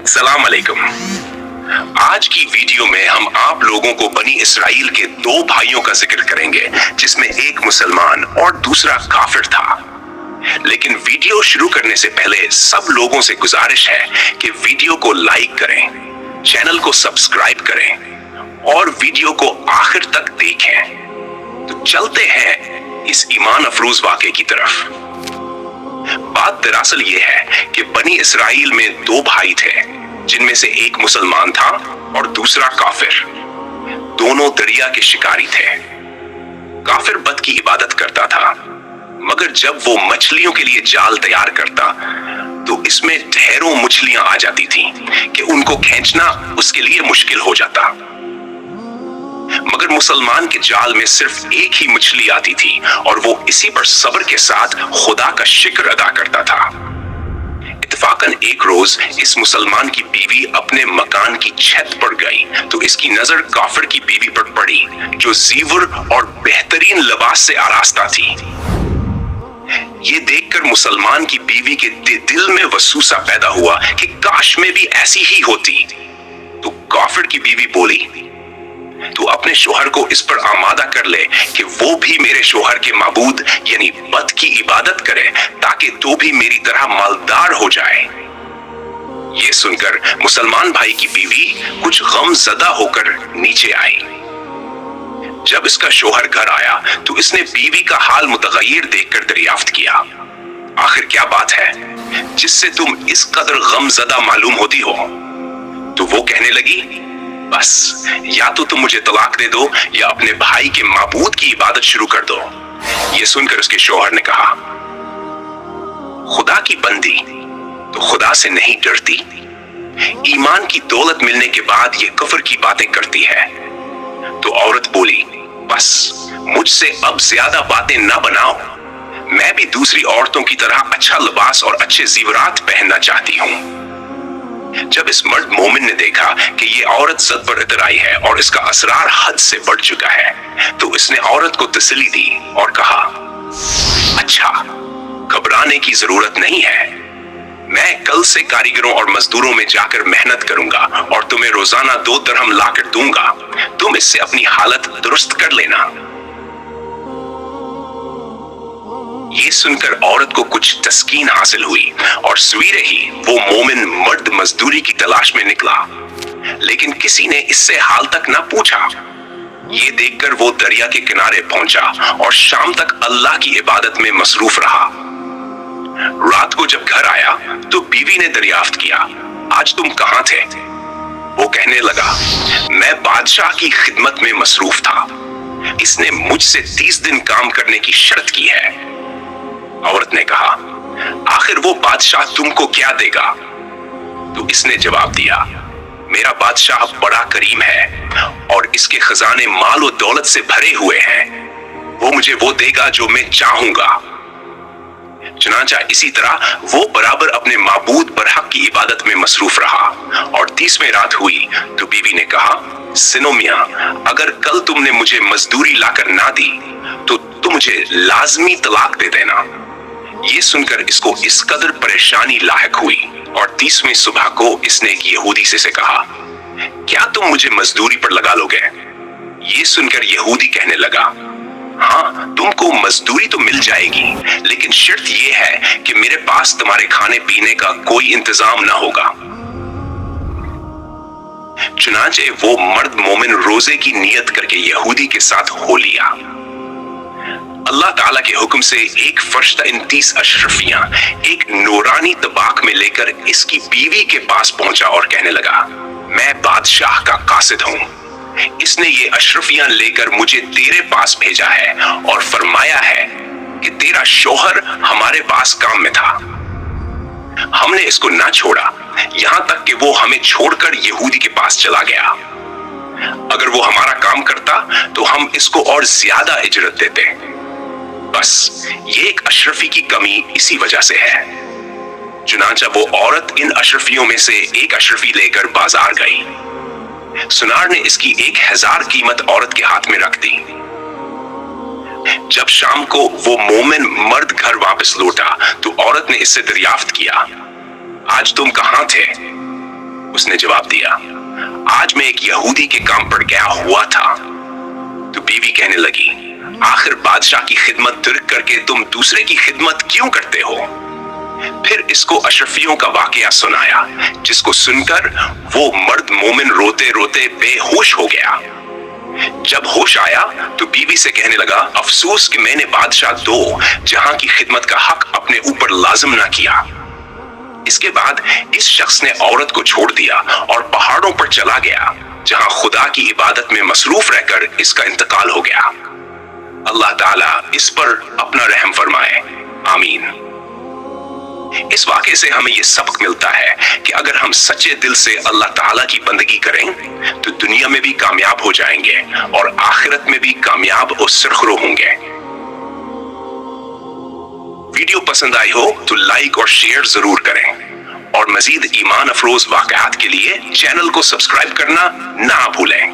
सलाम अलैकुम। आज की वीडियो में हम आप लोगों को बनी इसराइल के दो भाइयों का जिक्र करेंगे, जिसमें एक मुसलमान और दूसरा काफिर था। लेकिन वीडियो शुरू करने से पहले सब लोगों से गुजारिश है कि वीडियो को लाइक करें, चैनल को सब्सक्राइब करें और वीडियो को आखिर तक देखें। तो चलते हैं इस ईमान अफरोज वाक़े की तरफ। बात दरअसल ये है कि बनी इसराइल में दो भाई थे, जिनमें से एक मुसलमान था और दूसरा काफिर। दोनों दरिया के शिकारी थे। काफिर बत की इबादत करता था, मगर जब वो मछलियों के लिए जाल तैयार करता तो इसमें ढेरों मछलियां आ जाती थीं कि उनको खींचना उसके लिए मुश्किल हो जाता। मगर मुसलमान के जाल में सिर्फ एक ही मछली आती थी और वो इसी पर सब्र के साथ खुदा का शुक्र अदा करता था। इत्तफाकन एक रोज इस मुसलमान की बीवी अपने मकान की छत पर गई तो इसकी नजर काफिर की बीवी पर पड़ी, जो ज़ीवर और बेहतरीन लिबास से आरास्ता थी। ये देखकर मुसलमान की बीवी के दिल में वसूसा पैदा हुआ कि काश मैं भी ऐसी ही होती। तो काफिर की बीवी बोली, तू अपने शोहर को इस पर आमादा कर ले कि वो भी मेरे शोहर के माबूद यानी बत की इबादत करे, ताकि तू भी मेरी तरह मालदार हो जाए। ये सुनकर मुसलमान भाई की बीवी कुछ गमज़दा होकर नीचे आई। जब इसका शोहर घर आया तो इसने बीवी का हाल मुतगय्यर देखकर दरियाफ्त किया, आखिर क्या बात है जिससे तुम इस कदर गमज़दा मालूम होती हो। तो वो कहने लगी, बस या तो तुम मुझे तलाक दे दो या अपने भाई के माबूद की इबादत शुरू कर दो। ये सुनकर उसके शौहर ने कहा, खुदा की बंदी तो खुदा से नहीं डरती। ईमान की दौलत मिलने के बाद ये कुफ्र की बातें करती है। तो औरत बोली, बस मुझसे अब ज्यादा बातें ना बनाओ, मैं भी दूसरी औरतों की तरह अच्छा लिबास और अच्छे ज़ीवरात पहनना चाहती हूँ। जब इस मर्द मोमिन ने देखा कि ये औरत ज़द पर इतराई है और इसका असरार हद से बढ़ चुका है, तो इसने औरत को तसल्ली दी और कहा, अच्छा, घबराने की जरूरत नहीं है। मैं कल से कारीगरों और मजदूरों में जाकर मेहनत करूंगा और तुम्हें रोजाना 2 दिरहम लाकर दूंगा। तुम इससे अपनी हालत दुरुस्त कर लेना। ये सुनकर औरत को कुछ तस्कीन हासिल हुई और सवेरे ही वो मोमिन मर्द मजदूरी की तलाश में निकला, लेकिन किसी ने इससे हाल तक ना पूछा। ये देखकर वो दरिया के किनारे पहुंचा और शाम तक अल्लाह की इबादत में मसरूफ रहा। रात को जब घर आया तो बीवी ने दरियाफ्त किया, आज तुम कहां थे? वो कहने लगा, मैं बादशाह की खिदमत में मसरूफ था। इसने मुझसे 30 दिन काम करने की शर्त की है। औरत ने कहा, आखिर वो बादशाह तुमको क्या देगा? तो इसने जवाब दिया, मेरा बादशाह बड़ा करीम है और इसके खजाने माल और दौलत से भरे हुए हैं। वो मुझे वो देगा जो मैं चाहूंगा। चुनांचा इसी तरह वो बराबर अपने माबूद बरहक की इबादत में मसरूफ रहा। और 30वें रात हुई तो बीवी ने कहा, सुनो मियां, अगर कल तुमने मुझे मजदूरी लाकर ना दी तो तुम मुझे लाजमी तलाक दे देना। ये सुनकर इसको इस कदर परेशानी लायक हुई और 30वीं सुबह को इसने एक यहूदी से कहा, क्या तुम मुझे मजदूरी पर लगा लोगे? ये सुनकर यहूदी कहने लगा, हाँ, तुमको मजदूरी तो मिल जाएगी, लेकिन शर्त यह है कि मेरे पास तुम्हारे खाने पीने का कोई इंतजाम ना होगा। चुनांचे वो मर्द मोमिन रोजे की नियत करके यहूदी के साथ हो लिया। अल्लाह ताला के हुक्म से एक फरिश्ता इन 30 अशरफियां एक नूरानी तबाक में लेकर इसकी बीवी के पास पहुंचा और कहने लगा, मैं बादशाह का कासिद हूं। इसने ये अशरफियां लेकर मुझे तेरे पास भेजा है और फरमाया है कि तेरा शौहर हमारे पास काम में था। हमने इसको ना छोड़ा, यहां तक कि वो हमें छोड़कर यहूदी के पास चला गया। अगर वो हमारा काम करता तो हम इसको और ज्यादा इजरत देते। बस ये एक अशरफी की कमी इसी वजह से है। चुनांचा वो औरत इन अशरफियों में से एक अशरफी लेकर बाजार गई। सुनार ने इसकी 1000 कीमत औरत के हाथ में रख दी। जब शाम को वो मोमिन मर्द घर वापस लौटा तो औरत ने इससे दरियाफ्त किया, आज तुम कहां थे? उसने जवाब दिया, आज मैं एक यहूदी के काम पर गया हुआ था। तो बीवी कहने लगी, आखिर बादशाह की खिदमत तर्क करके तुम दूसरे की खिदमत क्यों करते हो? फिर इसको अशरफियों का वाकया सुनाया, जिसको सुनकर वो मर्द मोमिन रोते रोते बेहोश हो गया। जब होश आया तो बीवी से कहने लगा, अफसोस कि मैंने बादशाह दो जहां की खिदमत का हक अपने ऊपर लाजिम ना किया। इसके बाद इस शख्स ने औरत को छोड़ दिया और पहाड़ों पर चला गया, जहां खुदा की इबादत में मसरूफ रहकर इसका इंतकाल हो गया। अल्लाह ताला इस पर अपना रहम फरमाए, आमीन। इस वाक़े से हमें यह सबक मिलता है कि अगर हम सच्चे दिल से अल्लाह ताला की बंदगी करें तो दुनिया में भी कामयाब हो जाएंगे और आखिरत में भी कामयाब और सुरखरू होंगे। वीडियो पसंद आई हो तो लाइक और शेयर जरूर करें और मजीद ईमान अफरोज वाक़यात के लिए चैनल को सब्सक्राइब करना ना भूलें।